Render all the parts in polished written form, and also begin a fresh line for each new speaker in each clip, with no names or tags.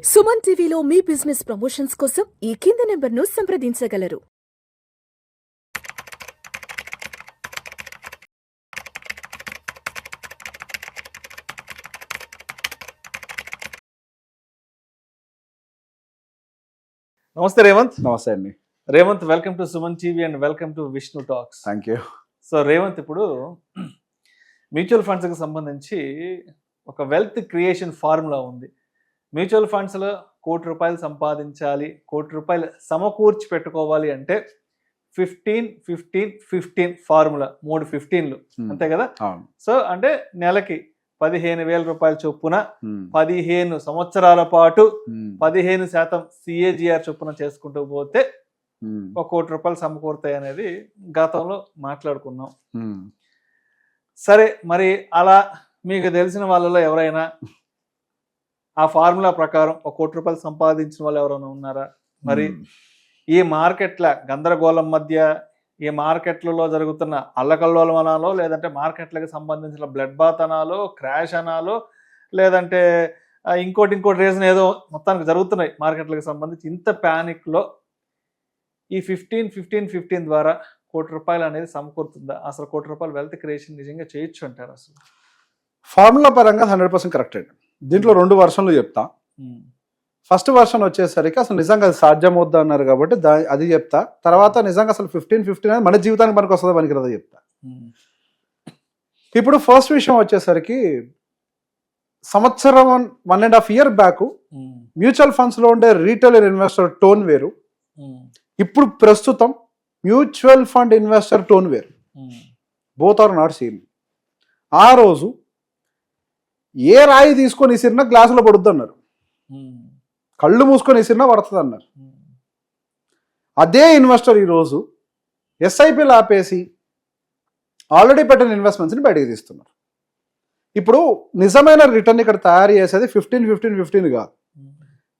సుమన్ టీవీలో మీ business promotions కోసం ఈ కింది నెంబర్ను సంప్రదించగలరు.
నమస్తే రేవంత్.
నమస్తే అండి.
Revanth, welcome to Suman TV and welcome to Vishnu talks.
Thank you.
So Revanth, ఇప్పుడు మ్యూచువల్ ఫండ్స్కి సంబంధించి ఒక వెల్త్ క్రియేషన్ ఫార్ములా ఉంది. మ్యూచువల్ ఫండ్స్లో ₹1,00,00,000 సంపాదించాలి, ₹1,00,00,000 సమకూర్చి పెట్టుకోవాలి అంటే 15-15-15 ఫార్ములా, 3 15లు అంతే కదా. సో అంటే నెలకి ₹15,000 చొప్పున 15 సంవత్సరాల పాటు 15% CAGR చొప్పున చేసుకుంటూ పోతే ₹1,00,00,000 సమకూరుతాయి అనేది గతంలో మాట్లాడుకున్నాం. సరే, మరి అలా మీకు తెలిసిన వాళ్ళలో ఎవరైనా ఆ ఫార్ములా ప్రకారం ₹1,00,00,000 సంపాదించిన వాళ్ళు ఎవరైనా ఉన్నారా? మరి ఈ మార్కెట్ల గందరగోళం మధ్య, ఈ మార్కెట్లలో జరుగుతున్న అల్లకల్లోలం అనాలో, లేదంటే మార్కెట్లకు సంబంధించిన బ్లడ్ బాత్ అనాలో, క్రాష్ అనాలో, లేదంటే ఇంకోటి రీజన్ ఏదో మొత్తానికి జరుగుతున్నాయి మార్కెట్లకు సంబంధించి. ఇంత ప్యానిక్లో ఈ 15-15-15 ద్వారా ₹1,00,00,000 అనేది సమకూరుతుందా? అసలు ₹1,00,00,000 వెల్త్ క్రియేషన్ నిజంగా చేయొచ్చు అంటారు? అసలు
ఫార్ములా పరంగా 100% కరెక్ట్ అండి. దీంట్లో 2 వర్షన్లు చెప్తా. ఫస్ట్ వర్షన్ వచ్చేసరికి అసలు నిజంగా అది సాధ్యమవుద్దా అన్నారు కాబట్టి అది చెప్తా. తర్వాత నిజంగా అసలు 15-15 అనేది మన జీవితానికి మనకు వస్తుందా పనికిరదా చెప్తా. ఇప్పుడు ఫస్ట్ విషయం వచ్చేసరికి సంవత్సరం 1.5 years బ్యాక్ మ్యూచువల్ ఫండ్స్ లో ఉండే రీటైల్ ఇన్వెస్టర్ టోన్ వేరు, ఇప్పుడు ప్రస్తుతం మ్యూచువల్ ఫండ్ ఇన్వెస్టర్ టోన్ వేరు. Both are not same. ఆ రోజు ఏ రాయి తీసుకొని ఇసిరినా గ్లాసులో పడుద్ది అన్నారు, కళ్ళు మూసుకొని ఇసిరినా పడుతుంది అన్నారు. అదే ఇన్వెస్టర్ ఈరోజు SIPలు ఆపేసి ఆల్రెడీ పెట్టిన ఇన్వెస్ట్మెంట్స్ని బయటకు తీస్తున్నారు. ఇప్పుడు నిజమైన రిటర్న్ ఇక్కడ తయారు చేసేది 15-15-15 కాదు,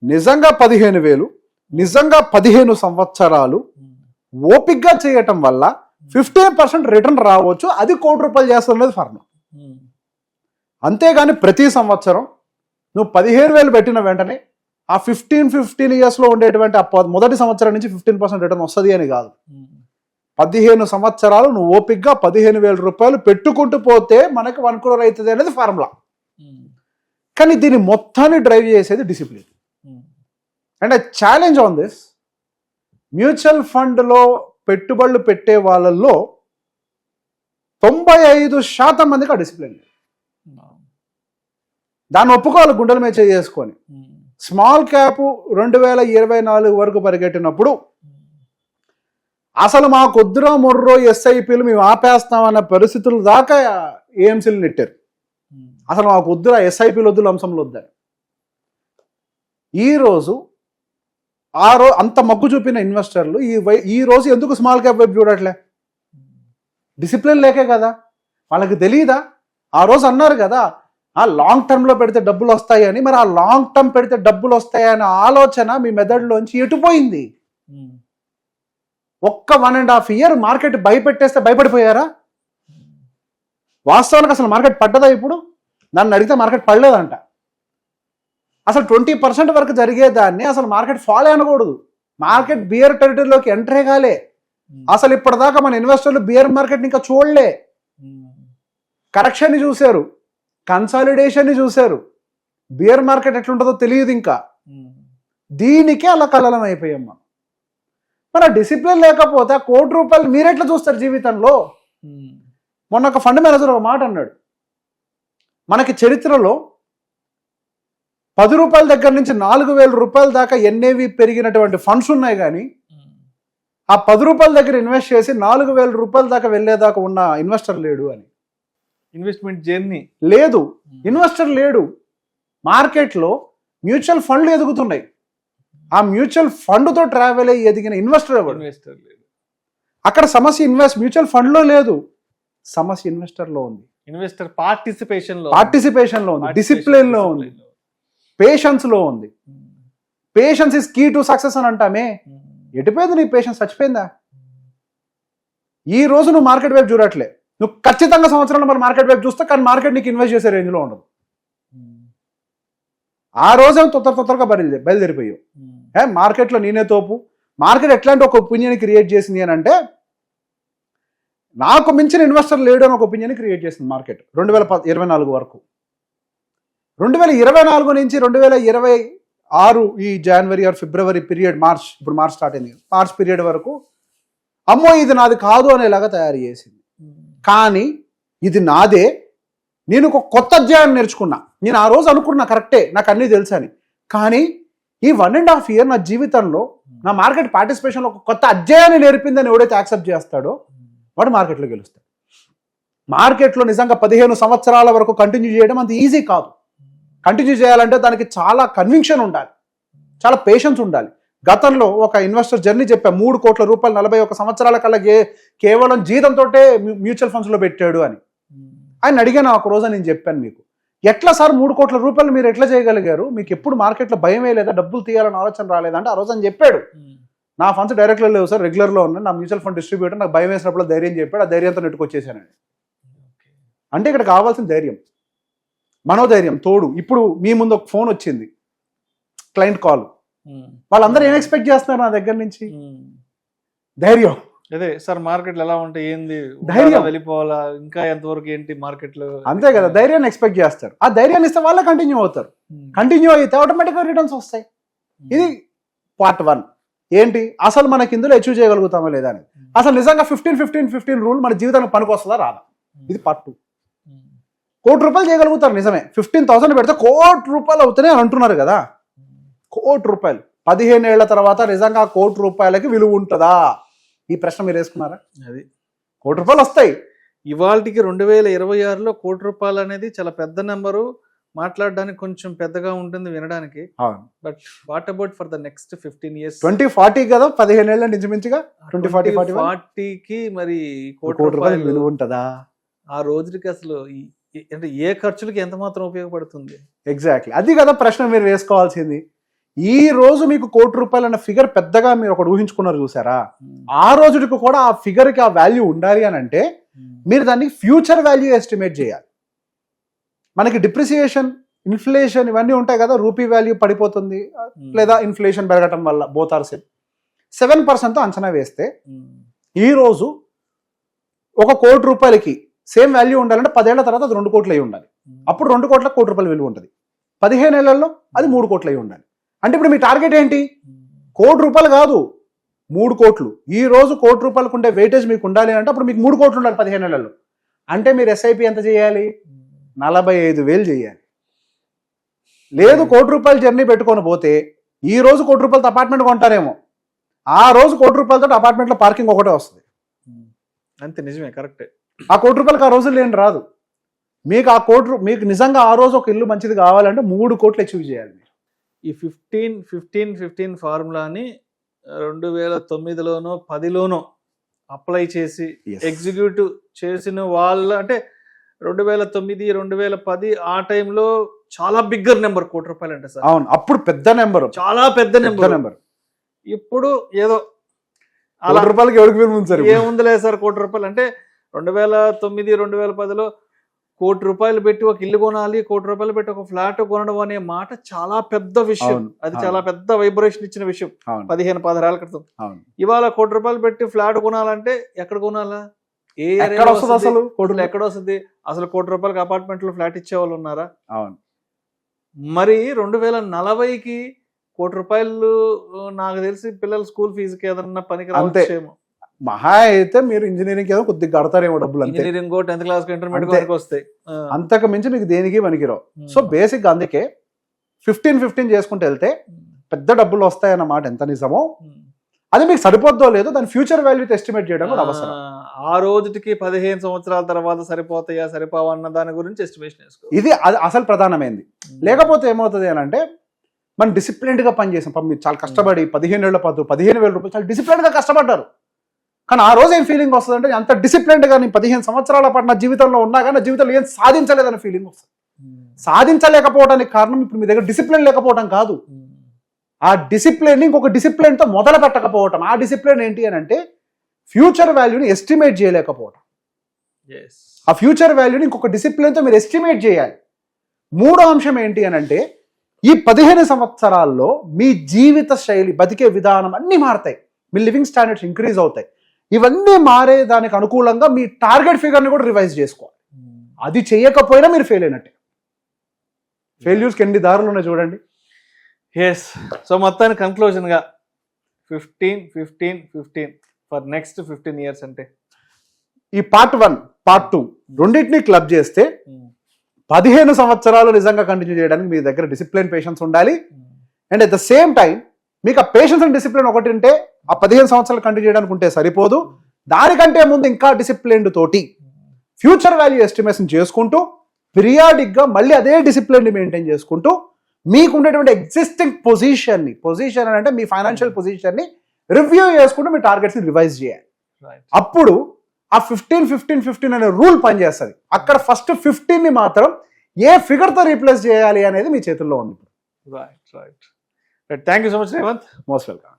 నిజంగా 15,000, నిజంగా 15 సంవత్సరాలు ఓపిక్గా చేయటం వల్ల 15% రిటర్న్ రావచ్చు. అది ₹1,00,00,000 చేస్తున్నది ఫార్ములా. అంతేగాని ప్రతి సంవత్సరం నువ్వు 15,000 పెట్టిన వెంటనే ఆ 15 yearsలో ఉండేటువంటి మొదటి సంవత్సరం నుంచి 15% రిటర్న్ వస్తుంది అని కాదు. 15 సంవత్సరాలు నువ్వు ఓపిక్గా ₹15,000 పెట్టుకుంటూ పోతే మనకి 1 crore అవుతుంది అనేది ఫార్ములా. కానీ దీన్ని మొత్తాన్ని డ్రైవ్ చేసేది discipline. And I challenge on this, mutual ఫండ్లో పెట్టుబడులు పెట్టే వాళ్ళల్లో 95% మందికి ఆ డిసిప్లిన్. దాన్ని ఒప్పుకోవాలి గుండెల మీద చేసుకొని. స్మాల్ క్యాప్ 2024 వరకు పరిగెట్టినప్పుడు అసలు మా కొద్దురా మొర్రో SIPలు మేము ఆపేస్తామన్న పరిస్థితులు దాకా AMCలు నెట్టారు. అసలు మాకు వద్దురా SIPలు వద్దులు, అంశంలో వద్దని. ఈరోజు అంత మగ్గు చూపిన ఇన్వెస్టర్లు ఈ రోజు ఎందుకు స్మాల్ క్యాప్ వైపు చూడట్లే? డిసిప్లిన్ లేకే కదా. వాళ్ళకి తెలియదా? ఆ రోజు అన్నారు కదా ఆ లాంగ్ టర్మ్లో పెడితే డబ్బులు వస్తాయని. మరి ఆ లాంగ్ టర్మ్ పెడితే డబ్బులు వస్తాయనే ఆలోచన మీ మెదడులోంచి ఎటుపోయింది? ఒక్క 1.5 year మార్కెట్ భయపెట్టేస్తే భయపడిపోయారా? వాస్తవానికి అసలు మార్కెట్ పడ్డదా? ఇప్పుడు నన్ను అడిగితే మార్కెట్ పడలేదంట. అసలు 20% వరకు జరిగేదాన్ని అసలు మార్కెట్ ఫాలో అనకూడదు. మార్కెట్ బియర్ టెరిటరీలోకి ఎంట్రే కాలే. అసలు ఇప్పటిదాకా మన ఇన్వెస్టర్లు బియర్ మార్కెట్ ఇంకా చూడలే. కరెక్షన్ని చూశారు, కన్సాలిడేషన్ని చూశారు. బియర్ మార్కెట్ ఎట్లుంటుందో తెలియదు ఇంకా. దీనికే అలా కలలం అయిపోయాం మనం. మరి డిసిప్లిన్ లేకపోతే ₹1,00,00,000 మీరెట్లా చూస్తారు జీవితంలో? మొన్న ఒక ఫండ్ మేనేజర్ ఒక మాట అన్నాడు, మనకి చరిత్రలో ₹10 దగ్గర నుంచి ₹4,000 దాకా NAV పెరిగినటువంటి ఫండ్స్ ఉన్నాయి, కానీ ఆ ₹10 దగ్గర ఇన్వెస్ట్ చేసి ₹4,000 దాకా వెళ్ళేదాకా ఉన్న ఇన్వెస్టర్ లేడు అని.
ఇన్వెస్ట్మెంట్ జర్నీ
లేదు, ఇన్వెస్టర్ లేడు. మార్కెట్లో మ్యూచువల్ ఫండ్లు ఎదుగుతున్నాయి, ఆ మ్యూచువల్ ఫండ్తో ట్రావెల్ అయ్యి ఎదిగిన ఇన్వెస్టర్ ఎవరు? అక్కడ సమస్య మ్యూచువల్ ఫండ్లో లేదు, సమస్య ఇన్వెస్టర్లో ఉంది.
ఇన్వెస్టర్ పార్టిసిపేషన్లో
ఉంది, డిసిప్లిన్లో ఉంది, పేషెన్స్లో ఉంది. Patience is key to success అని అంటామే. ఎటుపోయింది నీ పేషెన్స్? చచ్చిపోయిందా? ఈ రోజు నువ్వు మార్కెట్ వైపు చూడట్లే. నువ్వు ఖచ్చితంగా సంవత్సరంలో మన మార్కెట్ వైపు చూస్తే, కానీ మార్కెట్ నీకు ఇన్వెస్ట్ చేసే రేంజ్లో ఉండదు. ఆ రోజే తొందరగా బయలుదేరిపోయావు. మార్కెట్లో నేనే తోపు. మార్కెట్ ఎట్లాంటి ఒక ఒపీనియన్ క్రియేట్ చేసింది అని అంటే, నాకు మించిన ఇన్వెస్టర్ లేడు అని ఒక ఒపీనియన్ క్రియేట్ చేసింది మార్కెట్ 2024 వరకు. 2024 నుంచి 2026 ఈ జనవరి ఆర్ ఫిబ్రవరి పీరియడ్, ఇప్పుడు మార్చ్ స్టార్ట్ అయింది, మార్చ్ పీరియడ్ వరకు అమ్మో ఇది నాది కాదు అనేలాగా తయారు చేసింది. కానీ ఇది నాదే, నేను ఒక కొత్త అధ్యాయం నేర్చుకున్నా. నేను ఆ రోజు అనుకున్నా కరెక్టే, నాకు అన్నీ తెలుసు అని. కానీ ఈ 1.5 year నా జీవితంలో నా మార్కెట్ పార్టిసిపేషన్లో ఒక కొత్త అధ్యాయాన్ని నేర్పిందని ఎవడైతే యాక్సెప్ట్ చేస్తాడో వాడు మార్కెట్లో గెలుస్తాడు. మార్కెట్లో నిజంగా 15 సంవత్సరాల వరకు కంటిన్యూ చేయడం అంత ఈజీ కాదు. కంటిన్యూ చేయాలంటే దానికి చాలా కన్విక్షన్ ఉండాలి, చాలా పేషెన్స్ ఉండాలి. గతంలో ఒక ఇన్వెస్టర్ జర్నీ చెప్పా, 3 కోట్ల రూపాయలు 41 సంవత్సరాల కల్లా కేవలం జీతంతో మ్యూచువల్ ఫండ్స్లో పెట్టాడు అని. ఆయన అడిగాను ఒక రోజు, నేను చెప్పాను మీకు, ఎట్లా సార్ 3 కోట్ల రూపాయలు మీరు ఎట్లా చేయగలిగారు, మీకు ఎప్పుడు మార్కెట్లో భయమే లేదా, డబ్బులు తీయాలని ఆలోచన రాలేదంటే ఆ రోజు అని చెప్పాడు, నా ఫండ్స్ డైరెక్ట్లో లేవు సార్, రెగ్యులర్లో ఉన్నాయి, నా మ్యూచువల్ ఫండ్ డిస్ట్రిబ్యూటర్ నాకు భయం వేసినప్పుడు ధైర్యం చెప్పాడు, ఆ ధైర్యంతో నెట్టుకొచ్చేసానండి. అంటే ఇక్కడ కావాల్సిన ధైర్యం, మనోధైర్యం తోడు. ఇప్పుడు మీ ముందు ఒక ఫోన్ వచ్చింది, క్లయింట్ కాల్, వాళ్ళందరూ ఏం ఎక్స్పెక్ట్ చేస్తున్నారు నా దగ్గర నుంచి? ధైర్యం.
అదే సార్, మార్కెట్లు ఎలా ఉంటాయి, ఏంది,
ధైర్యం,
వెళ్ళిపోవాలా, ఇంకా ఎంతవరకు ఏంటి మార్కెట్లో,
అంతే కదా, ధైర్యాన్ని ఎక్స్పెక్ట్ చేస్తారు. ఆ ధైర్యాన్ని ఇస్తే వాళ్ళే కంటిన్యూ అవుతారు. కంటిన్యూ అయితే ఆటోమేటిక్గా రిటర్న్స్ వస్తాయి. ఇది పార్ట్ 1. ఏంటి అసలు మనకి ఇందులో అచీవ్ చేయగలుగుతామా లేదా అని. అసలు నిజంగా 15-15-15 రూల్ మన జీవితానికి పనికి వస్తుందా రాదా, ఇది పార్ట్ 2. ₹1 చేయగలుగుతారు నిజమే, 15,000 పెడితే ₹1 అవుతానే అని అంటున్నారు కదా. ₹1 15 ఏళ్ల తర్వాత నిజంగా ₹1 విలువ ఉంటుందా? ఈ ప్రశ్న మీరు వేసుకున్నారా? అది ₹1 వస్తాయి.
ఇవాళకి 2026లో ₹1 అనేది చాలా పెద్ద నెంబరు, మాట్లాడడానికి కొంచెం పెద్దగా ఉంటుంది వినడానికి. But what about for the next 15 years?
2040 కదా, 15 ఏళ్ళ నుంచి మించిగా
2040కి మరి ₹1
విలువ ఉంటుందా?
ఆ రోజుకి అసలు అంటే ఏ ఖర్చులకి ఎంత మాత్రం ఉపయోగపడుతుంది?
ఎగ్జాక్ట్లీ, అది కదా ప్రశ్న మీరు వేసుకోవాల్సింది. ఈ రోజు మీకు ₹1 అన్న ఫిగర్ పెద్దగా మీరు ఒకటి ఊహించుకున్నారు చూసారా, ఆ రోజుకి కూడా ఆ ఫిగర్కి ఆ వాల్యూ ఉండాలి అని అంటే మీరు దాన్ని ఫ్యూచర్ వాల్యూ ఎస్టిమేట్ చేయాలి. మనకి డిప్రిసియేషన్, ఇన్ఫ్లేషన్ ఇవన్నీ ఉంటాయి కదా, రూపీ వాల్యూ పడిపోతుంది లేదా ఇన్ఫ్లేషన్ పెరగటం వల్ల, బోత్ ఆర్ 7%తో అంచనా వేస్తే ఈ రోజు ఒక ₹1 సేమ్ వాల్యూ ఉండాలంటే 10 ఏళ్ల తర్వాత అది 2 కోట్లు అయి ఉండాలి. అప్పుడు 2 కోట్లకు ₹1 విలువ ఉంటుంది. 15 ఏళ్లలో అది 3 కోట్లు అయి ఉండాలి. అంటే ఇప్పుడు మీ టార్గెట్ ఏంటి? ₹1 కాదు, 3 కోట్లు. ఈ రోజు ₹1 ఉండే వెయిటేజ్ మీకు ఉండాలి అంటే అప్పుడు మీకు 3 కోట్లు ఉండాలి 15 ఏళ్లలో. అంటే మీరు SIP ఎంత చేయాలి? 45,000 చేయాలి. లేదు ₹1 జర్నీ పెట్టుకొని పోతే ఈ రోజు ₹1 అపార్ట్మెంట్ కొంటారేమో, ఆ రోజు ₹1 అపార్ట్మెంట్లో పార్కింగ్ ఒకటే వస్తుంది.
అంతే, నిజమే, కరెక్టే.
ఆ ₹1 ఆ రోజు లేని రాదు. మీకు ఆ మీకు నిజంగా ఆ రోజు ఒక ఇల్లు మంచిది కావాలంటే 3 కోట్లు అచీవ్ చేయాలి.
ఈ 15-15-15 ఫార్ములాని 2009లోనో 10లోనో అప్లై చేసి ఎగ్జిక్యూటివ్ చేసిన వాళ్ళ, అంటే 2009-2010 ఆ టైంలో చాలా బిగ్గర్ నెంబర్ ₹1 అంటే సార్.
అవును, అప్పుడు పెద్ద నెంబర్, చాలా పెద్ద నెంబర్.
ఇప్పుడు ఏదో
₹1 ఎవరికి విలువ
ఏముందిలే సార్ ₹1 అంటే 2009-2010లో ₹1 పెట్టి ఒక ఇల్లు కొనాలి, ₹1 పెట్టి ఒక ఫ్లాట్ కొనడం అనే మాట చాలా పెద్ద విషయం. అది చాలా పెద్ద వైబ్రేషన్ ఇచ్చిన విషయం 15-16 ఏళ్ల క్రితం. ఇవాళ ₹1 పెట్టి ఫ్లాట్ కొనాలంటే ఎక్కడ కొనాలా, ఏ ఏరియా అసలు ఎక్కడ వస్తుంది? అసలు ₹1 అపార్ట్మెంట్ లో ఫ్లాట్ ఇచ్చే వాళ్ళు ఉన్నారా? మరి 2040కి ₹1 నాకు తెలిసి పిల్లల స్కూల్ ఫీజుకి ఏదన్నా పనికి రావచ్చేమో.
మహా అయితే మీరు ఇంజనీరింగ్ ఏదో కొద్దిగా కడతారేమో డబ్బులు,
ఇంజనీరింగ్ 10th క్లాస్ ఇంటర్మీడియట్ వస్తాయి,
అంతకు మించి మీకు దేనికి పనికిరావు. సో బేసిక్ గా అందుకే 15-15 చేసుకుంటూ వెళ్తే పెద్ద డబ్బులు వస్తాయన్నమాట. ఎంత నిజమో అది మీకు సరిపోద్దో లేదో దాని ఫ్యూచర్ వాల్యూ ఎస్టిమేట్ చేయడం కూడా అవసరం.
ఆ రోజుకి 15 సంవత్సరాల తర్వాత సరిపోతాయా సరిపోవా అన్న దాని గురించి ఎస్టిమేషన్ వేసుకో.
ఇది అసలు ప్రధానమైంది. లేకపోతే ఏమవుతుంది అని అంటే మనం డిసిప్లిన్డ్ గా పనిచేసాం, మీరు చాలా కష్టపడి 15 ఏళ్ల పాటు ₹15,000 చాలా డిసిప్లిన్ గా కష్టపడ్డారు. కానీ ఆ రోజు ఏం ఫీలింగ్ వస్తుంది అంటే అంత డిసిప్లిన్డ్గా నేను 15 సంవత్సరాల పాటు నా జీవితంలో ఉన్నా కానీ నా జీవితంలో ఏం సాధించలేదన్న ఫీలింగ్ వస్తుంది. సాధించలేకపోవడానికి కారణం ఇప్పుడు మీ దగ్గర డిసిప్లిన్ లేకపోవడం కాదు, ఆ డిసిప్లిన్ ఇంకొక డిసిప్లిన్తో మొదలు పెట్టకపోవటం. ఆ డిసిప్లిన్ ఏంటి అని అంటే ఫ్యూచర్ వాల్యూని ఎస్టిమేట్ చేయలేకపోవటం. ఆ ఫ్యూచర్ వాల్యూని ఇంకొక డిసిప్లిన్తో మీరు ఎస్టిమేట్ చేయాలి. మూడో అంశం ఏంటి అని అంటే ఈ 15 సంవత్సరాల్లో మీ జీవిత శైలి, బతికే విధానం అన్నీ మారుతాయి. మీ లివింగ్ స్టాండర్డ్స్ ఇంక్రీజ్ అవుతాయి. ఇవన్నీ మారే దానికి అనుకూలంగా మీ టార్గెట్ ఫిగర్ని కూడా రివైజ్ చేసుకోవాలి. అది చేయకపోయినా మీరు ఫెయిల్ అయినట్టే. ఫెయిల్యూర్స్కి ఎన్ని దారులు ఉన్నాయి చూడండి.
ఎస్. సో మొత్తానికి కన్క్లూజన్గా 15 ఫర్ నెక్స్ట్ 15 years అంటే
ఈ పార్ట్ 1, పార్ట్ 2 రెండింటిని క్లబ్ చేస్తే 15 సంవత్సరాలు నిజంగా కంటిన్యూ చేయడానికి మీ దగ్గర డిసిప్లిన్, పేషెన్స్ ఉండాలి. And at the same time మీకు ఆ పేషెన్స్ అండ్ డిసిప్లిన్ ఒకటి ఉంటే ఆ 15 సంవత్సరాలు కంటిన్యూ చేయడానికి ఉంటే సరిపోదు. దానికంటే ముందు ఇంకా డిసిప్లిన్ తోటి ఫ్యూచర్ వాల్యూ ఎస్టిమేషన్ చేసుకుంటూ పీరియాడిక్గా మళ్ళీ అదే డిసిప్లిన్ని మెయింటైన్ చేసుకుంటూ మీకు ఉండేటువంటి ఎగ్జిస్టింగ్ పొజిషన్ అంటే మీ ఫైనాన్షియల్ పొజిషన్ని రివ్యూ చేసుకుంటూ మీ టార్గెట్స్ని రివైజ్ చేయాలి. అప్పుడు ఆ 15 అనే రూల్ పనిచేస్తుంది. అక్కడ ఫస్ట్ 15ని మాత్రం ఏ ఫిగర్తో రీప్లేస్ చేయాలి అనేది మీ చేతుల్లో ఉంది.
Right. Thank you so much Revanth.
Most welcome.